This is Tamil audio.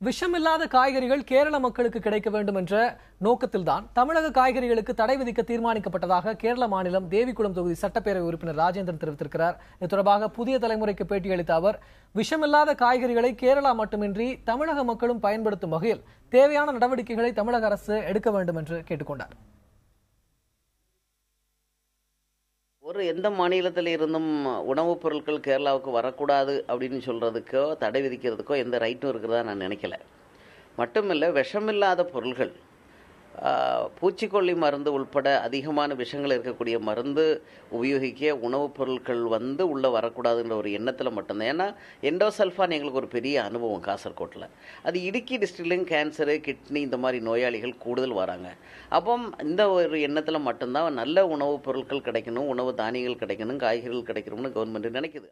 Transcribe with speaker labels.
Speaker 1: விஷமில்லாத காய்கறிகள் கேரள மக்களுக்கு கிடைக்க வேண்டும் என்ற நோக்கத்தில்தான் தமிழக காய்கறிகளுக்கு தடை விதிக்க தீர்மானிக்கப்பட்டதாக கேரள மாநிலம் தேவிகுளம் தொகுதி சட்டப்பேரவை உறுப்பினர் ராஜேந்திரன் தெரிவித்திருக்கிறார். இது தொடர்பாக புதிய தலைமுறைக்கு பேட்டியளித்த அவர், விஷமில்லாத காய்கறிகளை கேரளா மட்டுமின்றி தமிழக மக்களும் பயன்படுத்தும் வகையில் தேவையான நடவடிக்கைகளை தமிழக அரசு எடுக்க வேண்டும் என்று கேட்டுக்கொண்டார்.
Speaker 2: எந்த மாநிலத்தில் இருந்தும் உணவுப் பொருட்கள் கேரளாவுக்கு வரக்கூடாது அப்படின்னு சொல்கிறதுக்கோ தடை விதிக்கிறதுக்கோ எந்த ரைட்டும் இருக்கிறதா நான் நினைக்கல. மட்டுமில்லை, விஷமில்லாத பொருள்கள், பூச்சிக்கொல்லி மருந்து உள்பட அதிகமான விஷங்கள் இருக்கக்கூடிய மருந்து உபயோகிக்க உணவுப் பொருட்கள் உள்ளே வரக்கூடாதுன்ற ஒரு எண்ணத்தில் மட்டும்தான். ஏன்னா எண்டோசல்ஃபான் எங்களுக்கு ஒரு பெரிய அனுபவம் காசர்கோட்டில். அது இடுக்கி டிஸ்ட்ரிக்ட்லையும் கேன்சரு, கிட்னி இந்த மாதிரி நோயாளிகள் கூடுதல் வராங்க. அப்போ இந்த ஒரு எண்ணத்தில் மட்டும்தான் நல்ல உணவுப் பொருட்கள் கிடைக்கணும், உணவு தானியங்கள் கிடைக்கணும், காய்கறிகள் கிடைக்கணும்னு கவர்மெண்ட் நினைக்குது.